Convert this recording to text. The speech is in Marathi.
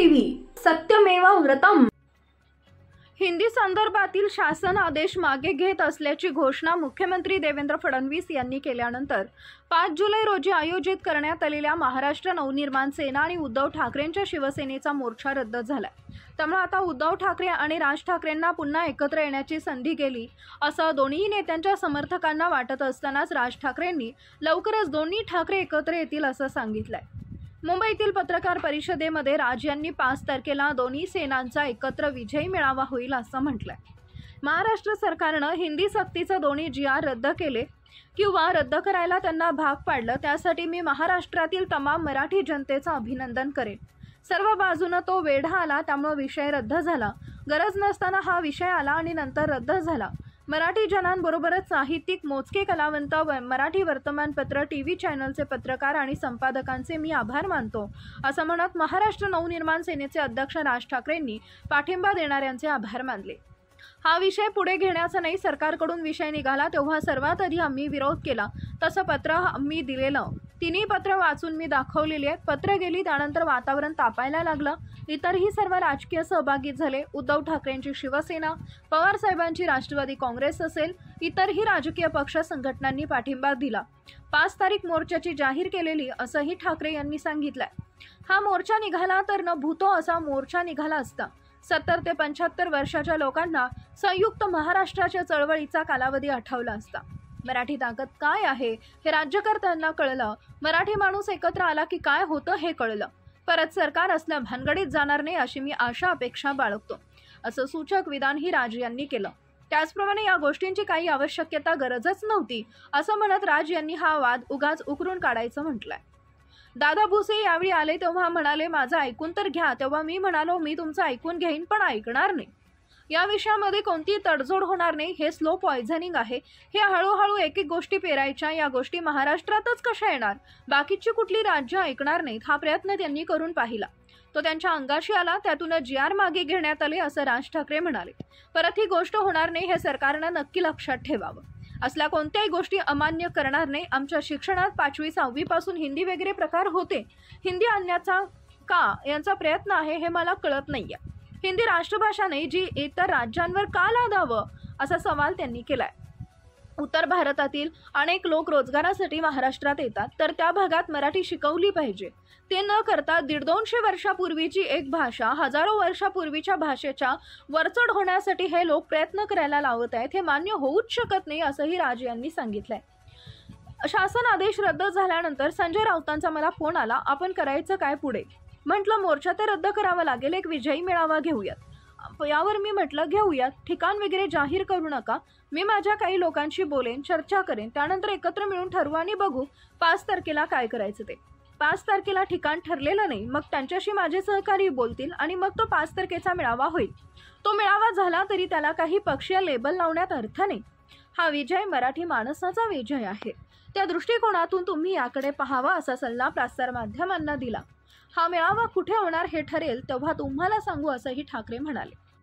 टीव्ही सत्यमेव व्रतम। हिंदी संदर्भातील शासन आदेश मागे घेत असल्याची घोषणा मुख्यमंत्री देवेंद्र फडणवीस यांनी केल्यानंतर 5 जुलै रोजी आयोजित करण्यात आलेल्या महाराष्ट्र नवनिर्माण सेना आणि उद्धव ठाकरेंच्या शिवसेनेचा मोर्चा रद्द झाला। त्यामुळे आता उद्धव ठाकरे आणि राज ठाकरेंना पुन्हा एकत्र येण्याची संधी गेली असं दोन्ही नेत्यांच्या समर्थकांना वाटत असतानाच राज ठाकरेंनी लवकरच दोन्ही ठाकरे एकत्र येतील असं सांगितलंय। मुंबईतील पत्रकार परिषदेमध्ये राज यांनी 5 तारखेला दोन्ही सेनांचा एकत्र विजयी मेळावा होईल असं म्हटलंय। महाराष्ट्र सरकारनं हिंदी सक्तीचं दोन्ही GR रद्द केले किंवा रद्द करायला त्यांना भाग पाडलं, त्यासाठी मी महाराष्ट्रातील तमाम मराठी जनतेचं अभिनंदन करेन। सर्व बाजूनं तो वेढा आला, त्यामुळे विषय रद्द झाला। गरज नसताना हा विषय आला आणि नंतर रद्द झाला। मराठी जनांबरोबरच साहित्यिक, मोजके कलावंत, मराठी वर्तमानपत्र, टीव्ही चॅनलचे पत्रकार आणि संपादकांचे मी आभार मानतो असं म्हणत महाराष्ट्र नवनिर्माण सेनेचे अध्यक्ष राज ठाकरेंनी पाठिंबा देणाऱ्यांचे आभार मानले। हा विषय पुढे घेण्याचा नाही, सरकारकडून विषय निघाला तेव्हा सर्वात आधी आम्ही विरोध केला। तसं पत्र आम्ही दिलेलं, तिन्ही पत्र वाचून मी दाखवलेली आहेत। पत्र गेली, त्यानंतर वातावरण तापायला लागलं। इतरही सर्व राजकीय सहभागी झाले। उद्धव ठाकरेंची शिवसेना, पवार साहेबांची राष्ट्रवादी काँग्रेस असेल, इतरही राजकीय पक्ष संघटनांनी पाठिंबा दिला। 5 तारीख मोर्चाची जाहीर केलेली असंही ठाकरे यांनी सांगितलंय। हा मोर्चा निघाला तर न भूतो असा मोर्चा निघाला असता। 70 ते 75 वर्षाच्या लोकांना संयुक्त महाराष्ट्राच्या चळवळीचा कालावधी आठवला असता। मराठी ताकद काय आहे हे राज्यकर्त्यांना कळलं। मराठी माणूस एकत्र आला की काय होतं हे कळलं। परत सरकार असल्या भानगडीत जाणार नाही अशी मी आशा अपेक्षा बाळगतो असं सूचक विधानही राज यांनी केलं। त्याचप्रमाणे या गोष्टींची काही आवश्यकता गरजच नव्हती असं म्हणत राज यांनी हा वाद उगाच उकरून काढायचं म्हटलंय। दादा भुसे यावेळी आले तेव्हा म्हणाले, माझं ऐकून तर घ्या। तेव्हा मी म्हणालो, मी तुमचं ऐकून घेईन पण ऐकणार नाही। या विषयामध्ये कोणती तडजोड होणार नाही। हे स्लो पॉयझनिंग आहे। हे हळूहळू एक एक गोष्टी पेरायच्या। या गोष्टी महाराष्ट्रातच कशा येणार, बाकीची कुठली राज्य ऐकणार नाहीत, हा प्रयत्न त्यांनी करून पाहिला। तो त्यांच्या अंगाशी आला, त्यातून GR मागे घेण्यात आले असं राज ठाकरे म्हणाले। परत ही गोष्ट होणार नाही हे सरकारनं नक्की लक्षात ठेवावं। असल्या कोणत्याही गोष्टी अमान्य करणार नाही। आमच्या शिक्षणात 5वी 6वी पासून हिंदी वगैरे प्रकार होते। हिंदी आणण्याचा का यांचा प्रयत्न आहे हे मला कळत नाहीये। हिंदी राष्ट्रभाषा नाही जी इतर राज्यांवर का लादावं असा सवाल त्यांनी केलाय। उत्तर भारतातील अनेक लोक रोजगारासाठी महाराष्ट्रात येतात, तर त्या भागात मराठी शिकवली पाहिजे। ते न करता 150-200 वर्षापूर्वीची एक भाषा हजारो वर्षापूर्वीच्या भाषेच्या वरचढ होण्यासाठी हे लोक प्रयत्न करायला लावत आहेत। हे मान्य होऊच शकत नाही असंही राज यांनी सांगितलंय। शासन आदेश रद्द झाल्यानंतर संजय राऊतांचा मला फोन आला, आपण करायचं काय पुढे? म्हटलं मोर्चा तर रद्द करावा लागेल, एक विजयी मेळावा घेऊयात। यावर मी म्हटलं घेऊयात, ठिकाण वगैरे जाहीर करू नका। मी माझ्या काही लोकांशी बोलेन, चर्चा करेन, त्यानंतर एकत्र मिळून ठरवू आणि बघू 5 तारखेला काय करायचं ते। 5 तारखेला ठिकाण ठरलेलं नाही, मग त्यांच्याशी माझे सहकारी बोलतील आणि मग तो 5 तारखेचा मेळावा होईल। तो मेळावा झाला तरी त्याला काही पक्षीय लेबल लावण्यात अर्थ नाही। हा विजय मराठी माणसाचा विजय आहे। त्या दृष्टिकोनातून तुम्ही याकडे पाहावा असा सल्ला प्रसार माध्यमांना दिला। हा मेळावा कुठे होणार हे ठरेल तेव्हा तुम्हाला सांगू असंही ठाकरे म्हणाले।